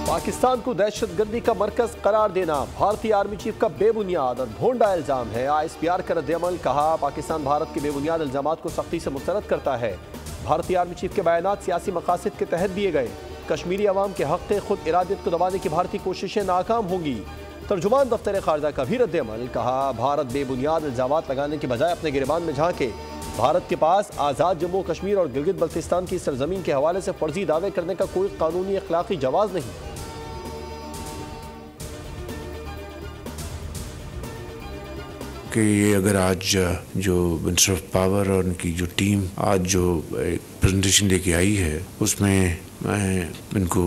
पाकिस्तान को दहशतगर्दी का मरकज करार देना भारतीय आर्मी चीफ का बेबुनियाद और भोंडा इल्जाम है। ISPR का रद्द-ए-अमल, कहा पाकिस्तान भारत के बेबुनियाद इल्जामात को सख्ती से मुस्तरद करता है। भारतीय आर्मी चीफ के बयानात सियासी मकासद के तहत दिए गए। कश्मीरी अवाम के हक खुद इरादत को दबाने की भारतीय कोशिशें नाकाम होंगी। तर्जुमान दफ्तर खारजा का भी रद्द-ए-अमल, कहा भारत बेबुनियाद इल्जामात लगाने के बजाय अपने गिरबान में झांके। भारत के पास आज़ाद जम्मू कश्मीर और गिलगित बल्तिस्तान की सरजमीन के हवाले से फर्जी दावे करने का कोई कानूनी अखलाकी जवाज नहीं। कि ये अगर आज जो मिनिस्टर ऑफ पावर और उनकी जो टीम आज जो एक प्रेजेंटेशन लेके आई है, उसमें मैं इनको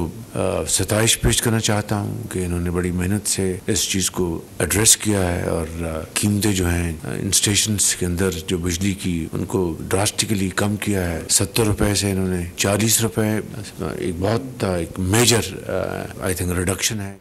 सताइश पेश करना चाहता हूँ कि इन्होंने बड़ी मेहनत से इस चीज़ को एड्रेस किया है और कीमतें जो हैं इन स्टेशंस के अंदर जो बिजली की उनको ड्रास्टिकली कम किया है। 70 रुपए से इन्होंने 40 रुपए, एक बहुत एक मेजर आई थिंक रिडक्शन है।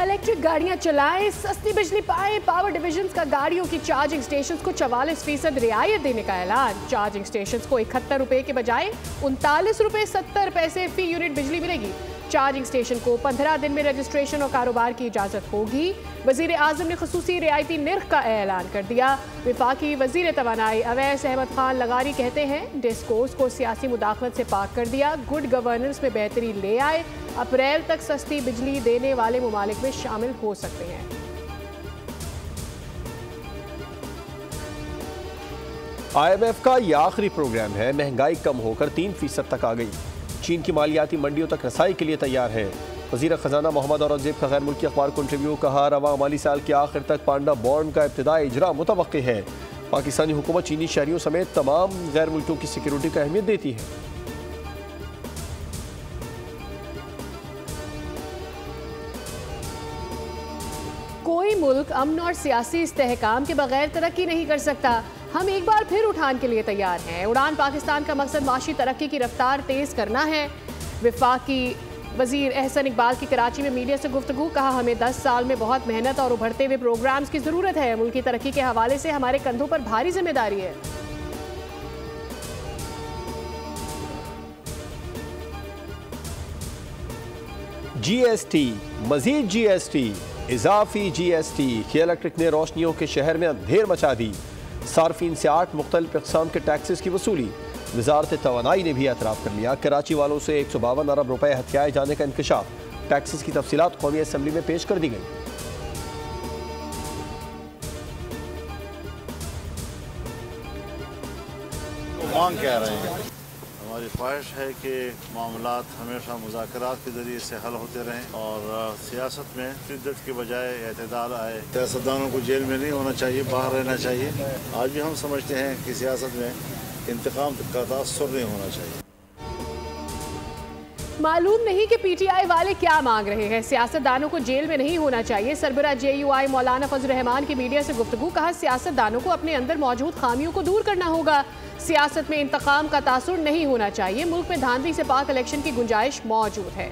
इलेक्ट्रिक गाड़ियां चलाएं, सस्ती बिजली पाएं। पावर डिविजन का गाड़ियों की चार्जिंग स्टेशंस को 44% रियायत देने का ऐलान। चार्जिंग स्टेशंस को 71 रुपए के बजाय 39 रुपए 70 पैसे फी यूनिट बिजली मिलेगी। चार्जिंग स्टेशन को 15 दिन में रजिस्ट्रेशन और कारोबार की इजाजत होगी। वजीर आजम ने खसूसी रियायती निर्ख का ऐलान कर दिया। विफाकी वजीर तवानाई अवैस अहमद खान लगारी कहते हैं डिस्कोर्स को सियासी मुदाखलत से पाक कर दिया। गुड गवर्नेंस में बेहतरी ले आए। अप्रैल तक सस्ती बिजली देने वाले मुमालिक में शामिल हो सकते हैं। IMF का यह आखिरी प्रोग्राम है। महंगाई कम होकर 3% तक आ गई। चीन की मालियाती मंडियों तक रसाई के लिए तैयार है। वज़ीर ख़जाना मोहम्मद औरंगज़ेब का गैर मुल्की अखबार को इंटरव्यू, कहा रवा माली साल के आखिर तक पांडा बॉन्ड का इब्तिदाई इजरा मुतवक्की है। पाकिस्तानी हुकूमत चीनी शहरियों समेत तमाम गैर मुल्कियों की सिक्योरिटी को अहमियत देती है। कोई मुल्क अमन और सियासी इस्तेहकाम के बगैर तरक्की नहीं कर सकता। हम एक बार फिर उठान के लिए तैयार हैं। उड़ान पाकिस्तान का मकसद माशी तरक्की की रफ्तार तेज़ करना है। वफाकी वजीर एहसन इकबाल की कराची में मीडिया से गुफ्तगू, कहा हमें 10 साल में बहुत मेहनत और उभरते हुए प्रोग्राम्स की ज़रूरत है। मुल्क की तरक्की के हवाले से हमारे कंधों पर भारी जिम्मेदारी है। GST, मजीद GST, इजाफी GST की इलेक्ट्रिक ने रोशनियों के शहर में अंधेर मचा दी। सार्फिन से 8 मुख्तलिफ इक़साम के टैक्सेस की वसूली। वजारत तवानाई ने भी एतराफ़ कर लिया। कराची वालों से 152 अरब रुपए हथियाए जाने का इंकशाफ। टैक्सेस की तफसीलात कौमी असम्बली में पेश कर दी गई। मांग क्या रहे हैं? हमारी ख्वाहिश है कि मामलात हमेशा मुज़ाकरात के ज़रिए से हल होते रहें और सियासत में शिद्दत के बजाय एतदाल आए। सियासतदानों को जेल में नहीं होना चाहिए, बाहर रहना चाहिए। आज भी हम समझते हैं कि सियासत में इंतकाम का तासुर नहीं होना चाहिए। मालूम नहीं कि PTI वाले क्या मांग रहे हैं। सियासतदानों को जेल में नहीं होना चाहिए। सरबरा JUI मौलाना फजल रहमान की मीडिया से गुफ्तगू, कहा सियासतदानों को अपने अंदर मौजूद खामियों को दूर करना होगा। सियासत में इंतकाम का तासुर नहीं होना चाहिए। मुल्क में धांधली से पाक इलेक्शन की गुंजाइश मौजूद है।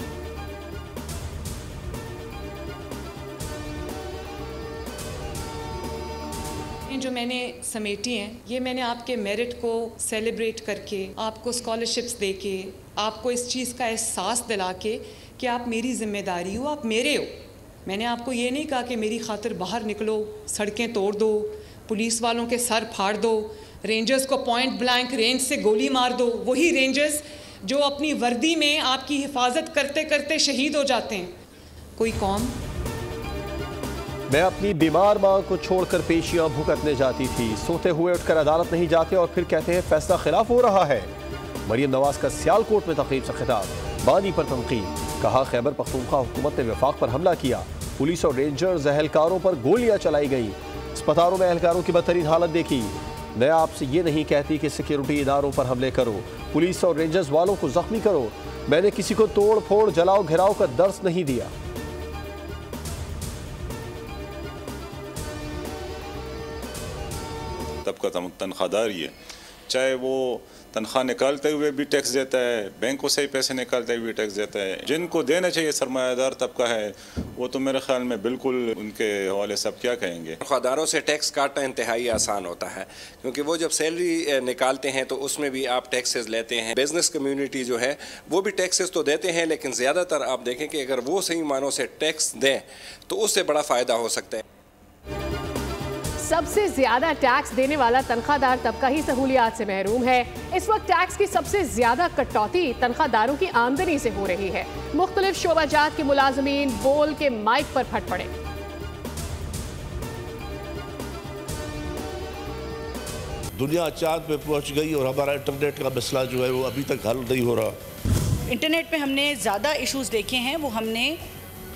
जो मैंने समेटी हैं, ये मैंने आपके मेरिट को सेलिब्रेट करके, आपको स्कॉलरशिप्स देके, आपको इस चीज़ का एहसास दिला के कि आप मेरी जिम्मेदारी हो, आप मेरे हो। मैंने आपको ये नहीं कहा कि मेरी खातिर बाहर निकलो, सड़कें तोड़ दो, पुलिस वालों के सर फाड़ दो, रेंजर्स को पॉइंट ब्लैंक रेंज से गोली मार दो। वही रेंजर्स जो अपनी वर्दी में आपकी हिफाजत करते करते शहीद हो जाते हैं। कोई कौम। मैं अपनी बीमार माँ को छोड़कर पेशियां भुगतने जाती थी। सोते हुए उठकर अदालत नहीं जाते और फिर कहते हैं फैसला खिलाफ हो रहा है। मरियम नवाज का सियालकोट में तकरीब से खिताब, बानी पर तनकीद, कहा खैबर पख्तूनख्वा हुकूमत ने वफाक पर हमला किया। पुलिस और रेंजर्स एहलकारों पर गोलियां चलाई गई। अस्पतालों में एहलकारों की बदतरीन हालत देखी। मैं आपसे ये नहीं कहती कि सिक्योरिटी इदारों पर हमले करो, पुलिस और रेंजर्स वालों को जख्मी करो। मैंने किसी को तोड़ फोड़ जलाओ घिराव का दर्स नहीं दिया। तबका तनख्वाहदार ही है, चाहे वो तनख्वाह निकालते हुए भी टैक्स देता है, बैंकों से ही पैसे निकालते हुए भी टैक्स देता है। जिनको देना चाहिए सरमायादार तबका है, वो तो मेरे ख्याल में बिल्कुल उनके हवाले से अब क्या कहेंगे। तनख्वाहदारों से टैक्स काटना इंतहाई आसान होता है, क्योंकि वो जब सैलरी निकालते हैं तो उसमें भी आप टैक्सेस लेते हैं। बिजनेस कम्युनिटी जो है वो भी टैक्सेस तो देते हैं, लेकिन ज़्यादातर आप देखें कि अगर वो सही मानों से टैक्स दें तो उससे बड़ा फ़ायदा हो सकता है। सबसे ज्यादा टैक्स देने वाला तनख्वाहदार तबका ही सहूलियात से महरूम है। इस वक्त टैक्स की सबसे ज्यादा कटौती तनख्वाहदारों की आमदनी से हो रही है। मुख्तलिफ शोबाजात के मुलाजमीन बोल के माइक पर फट पड़े। दुनिया चांद पे पहुंच गई और हमारा इंटरनेट का मसला जो है वो अभी तक हल नहीं हो रहा। इंटरनेट पे हमने ज़्यादा इश्यूज देखे हैं, वो हमने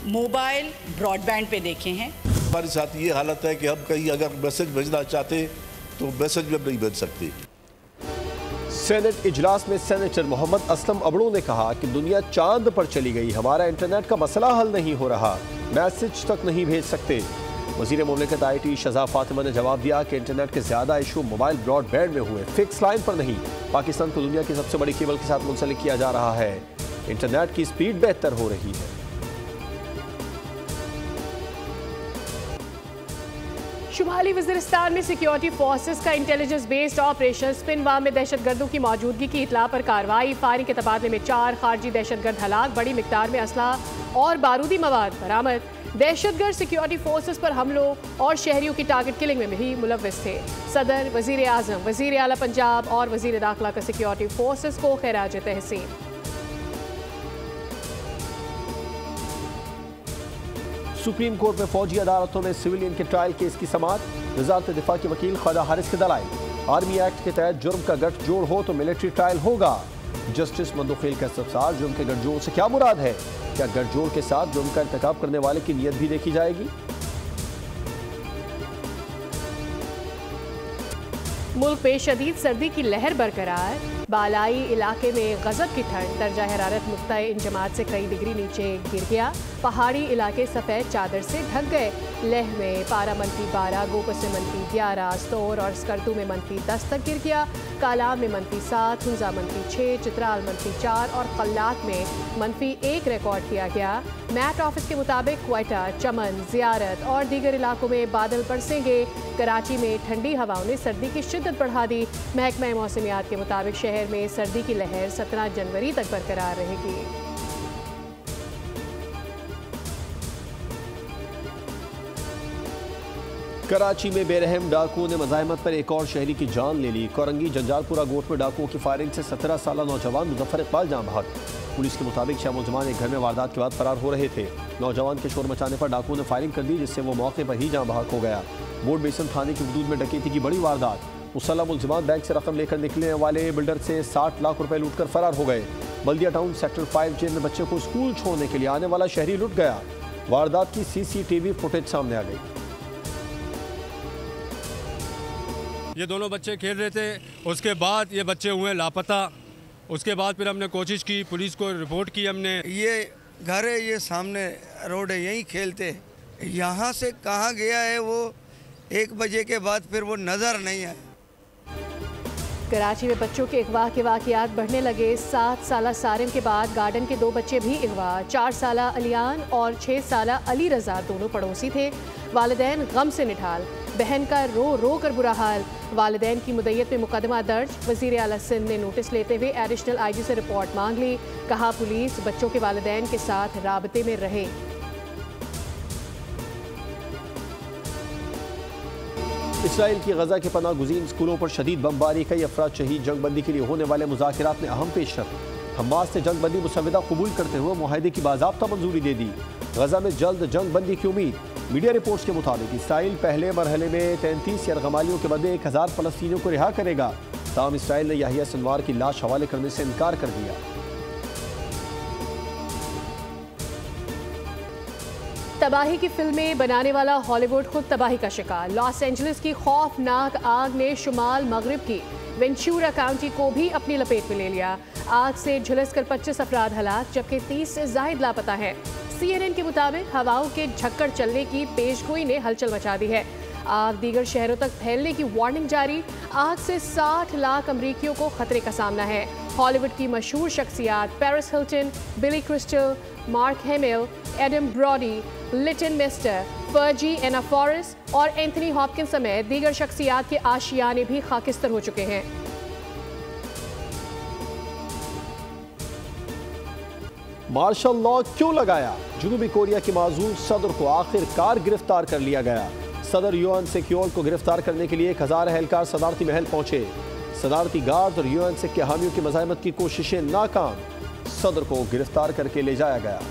मोबाइल ब्रॉडबैंड पे देखे हैं। हमारे साथ ये हालत है कि हम कहीं अगर मैसेज भेजना चाहते तो मैसेज भी नहीं भेज सकते। सेनेट इजलास में सेनेटर मोहम्मद असलम अबड़ू ने कहा कि दुनिया चांद पर चली गई, हमारा इंटरनेट का मसला हल नहीं हो रहा, मैसेज तक नहीं भेज सकते। वज़ीर मुमलिकत IT शहज़ा फातिमा ने जवाब दिया कि इंटरनेट के ज़्यादा इशू मोबाइल ब्रॉडबैंड में हुए, फिक्स लाइन पर नहीं। पाकिस्तान को दुनिया की सबसे बड़ी केबल के साथ मुंसलिक किया जा रहा है, इंटरनेट की स्पीड बेहतर हो रही है। शुमाली वज़ीरिस्तान में सिक्योरिटी फोर्सेस का इंटेलिजेंस बेस्ड ऑपरेशन स्पिनवा में दहशतगर्दों की मौजूदगी की इतला पर कार्रवाई। फायरिंग के तबादले में 4 खारजी दहशतगर्द हलाक, बड़ी मिकदार में असलहा और बारूदी मवाद बरामद। दहशतगर्द सिक्योरिटी फोर्सेस पर हमलों और शहरियों की टारगेट किलिंग में भी मुलव्वस थे। सदर, वज़ीर आज़म, वज़ीर आला पंजाब और वज़ीर दाखिला का सिक्योरिटी फोर्सेस को खैराज तहसीन। सुप्रीम कोर्ट में फौजी अदालतों में सिविलियन के ट्रायल केस की समाअत। वज़ारत दिफा के वकील ख्वाजा हारिस के दलाइल, आर्मी एक्ट के तहत जुर्म का गठजोड़ हो तो मिलिट्री ट्रायल होगा। जस्टिस मंदुखेल का इस्तफसार, जुर्म के गठजोड़ से क्या मुराद है? क्या गठजोड़ के साथ जुर्म का इर्तिकाब करने वाले की नीयत भी देखी जाएगी? मुल्क में शदीद सर्दी की लहर बरकरार, बालाई इलाके में गजब की ठंड, दर्जा हरारत नुक्ता इंजमात से कई डिग्री नीचे गिर गया। पहाड़ी इलाके सफ़ेद चादर से ढक गए। लेह में पारा -12, गोपो से -11, स्तोर और स्कर्दू में -10 तक गिर गया। कालाम में -7, हुंजा -6, चित्राल -4 और कल्लात में -1 रिकॉर्ड किया गया। मैट ऑफिस के मुताबिक क्वेटा, चमन, ज़ियारत और दीगर इलाकों में बादल बरसेंगे। कराची में ठंडी हवाओं ने सर्दी की शिद्दत बढ़ा दी। महकमा मौसमियात के मुताबिक शहर में सर्दी की लहर 17 जनवरी तक बरकरार रहेगी। कराची में बेरहम डाकुओं ने मज़ाहमत पर एक और शहरी की जान ले ली। कोरंगी जंजालपुरा गोट में डाकुओं की फायरिंग से 17 साला नौजवान मुजफ्फर इकबाल जान बहक। पुलिस के मुताबिक 6 मुलजमान एक घर में वारदात के बाद फरार हो रहे थे। नौजवान के शोर मचाने पर डाकुओं ने फायरिंग कर दी, जिससे वो मौके पर ही जान बहक हो गया। बोर्ड बेसन थाने की हदूद में डकैती की बड़ी वारदात। मुसल्लह मुलजमान बैंक से रकम लेकर निकलने वाले बिल्डर से 60 लाख रुपए लूटकर फरार हो गए। बल्दिया टाउन सेक्टर 5 जेल में बच्चे को स्कूल छोड़ने के लिए आने वाला शहरी लुट गया। वारदात की CCTV फुटेज सामने आ गई। ये दोनों बच्चे खेल रहे थे, उसके बाद ये बच्चे हुए लापता। उसके बाद फिर हमने कोशिश की, पुलिस को रिपोर्ट की हमने। ये घर है, ये सामने रोड है, यहीं खेलते। यहाँ से कहाँ गया है वो 1 बजे के बाद फिर वो नज़र नहीं आया। कराची में बच्चों के अगवा के वाक़यात बढ़ने लगे। 7 साला सारिम के बाद गार्डन के 2 बच्चे भी अगवा। 4 साला अलियान और 6 साला अली रजा दोनों पड़ोसी थे। वालिदैन गम से निठाल, बहन का रो रो कर बुरा हाल। वालिदैन की मुद्दत में मुकदमा दर्ज। वज़ीर आला सिंध ने नोटिस लेते हुए एडिशनल IG से रिपोर्ट मांग ली। कहा पुलिस बच्चों के वालिदैन के साथ राबते में रहे। इसराइल की गजा के पनाह गुज़ीन स्कूलों पर शदीद बमबारी। कई अफराद शहीद। जंगबंदी के लिए होने वाले मुज़ाकरात में अहम पेशरफ। हमास से जंगबंदी मुसविदा कबूल करते हुए मुआहदे की बाज़ाब्ता मंजूरी दे दी। गजा में जल्द जंगबंदी की उम्मीद। मीडिया रिपोर्ट्स के मुताबिक इसराइल पहले मरहले में 33 यरगमालियों के बदले 1000 फ़लस्तीनियों को रिहा करेगा। ताहम इसराइल ने याहिया सिनवार की लाश हवाले करने से इनकार कर दिया। तबाही की फिल्में बनाने वाला हॉलीवुड खुद तबाही का शिकार। लॉस एंजलिस की खौफनाक आग ने शुमाल मगरिब की वेंचूरा काउंटी को भी अपनी लपेट में ले लिया। आग से झुलसकर 25 अफराद हलाक, जबकि 30 से ज़ायद लापता हैं। CNN के मुताबिक हवाओं के झक्कड़ चलने की पेशगोई ने हलचल मचा दी है। आग दीगर शहरों तक फैलने की वार्निंग जारी। आग से 60 लाख अमरीकियों को खतरे का सामना है। हॉलीवुड की मशहूर शख्सियात Paris Hilton, Billy Crystal, Mark Hamill, Adam Brody, Leighton Meester, Fergie, Anna Forest और एंथनी हॉपकिंस समेत दीगर शख्सियात के आशियाने भी खाकिस्तर हो चुके हैं। मार्शल लॉ क्यों लगाया? जुनूबी कोरिया के माजूल सदर को आखिरकार गिरफ्तार कर लिया गया। सदर यूएन सेक्योर को गिरफ्तार करने के लिए 1000 एहलकार सदारती महल पहुंचे। सदारती गार्ड और यूएन से के हामियों की मज़ाहमत की कोशिशें नाकाम। सदर को गिरफ्तार करके ले जाया गया।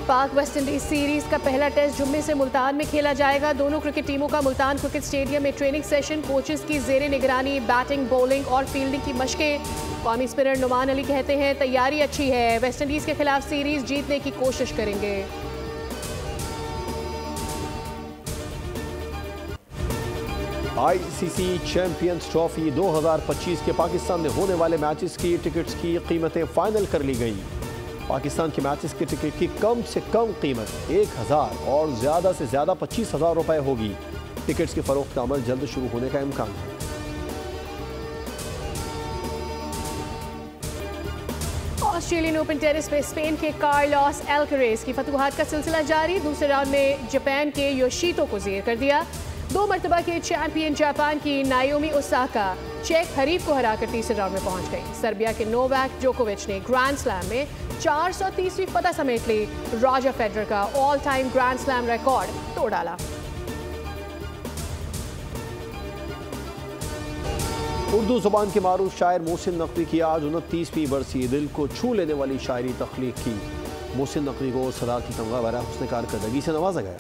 पाक वेस्ट इंडीज सीरीज का पहला टेस्ट जुम्मे से मुल्तान में खेला जाएगा। दोनों क्रिकेट टीमों का मुल्तान क्रिकेट स्टेडियम में ट्रेनिंग सेशन, कोचेस की जेर निगरानी बैटिंग, बॉलिंग और फील्डिंग की मशकें। कौमी स्पिनर नुमान अली कहते हैं तैयारी अच्छी है, वेस्ट इंडीज के खिलाफ सीरीज जीतने की कोशिश करेंगे। आईसीसी चैंपियंस ट्रॉफी 2025 के पाकिस्तान में होने वाले मैचेस की टिकट्स की कीमतें फाइनल कर ली गई। पाकिस्तान के मैचेस की टिकट की कम से कम कीमत 1000 और ज़्यादा से ज़्यादा 25,000 रुपए होगी। टिकट्स के फरोख्त का अमल जल्द शुरू होने का इम्कान है। ऑस्ट्रेलियन ओपन टेनिस में स्पेन के कार्लोस अल्करेज की फतुहात का सिलसिला जारी। दूसरे राउंड में जापान के योशितो को ज़ेर कर दिया। 2 मरतबा के चैंपियन जापान की नाओमी ओसाका चेक हरीफ को हराकर तीसरे राउंड में पहुंच गई। सर्बिया के नोवाक जोकोविच ने ग्रैंड स्लैम में 430वीं फतह समेट ली। रॉजर फेडरर का all time grand slam record तोड़ डाला। उर्दू ज़ुबान के मारूफ शायर मोहसिन नकवी की आज 29वीं बरसी। दिल को छू लेने वाली शायरी तख्लीक की। मोहसिन नकवी को सदारती तमगा बरा हुस्न कारकर्दगी से नवाजा गया।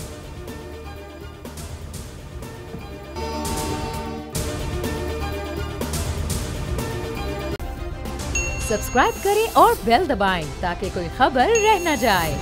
सब्सक्राइब करें और बेल दबाएं ताकि कोई खबर रह न जाए।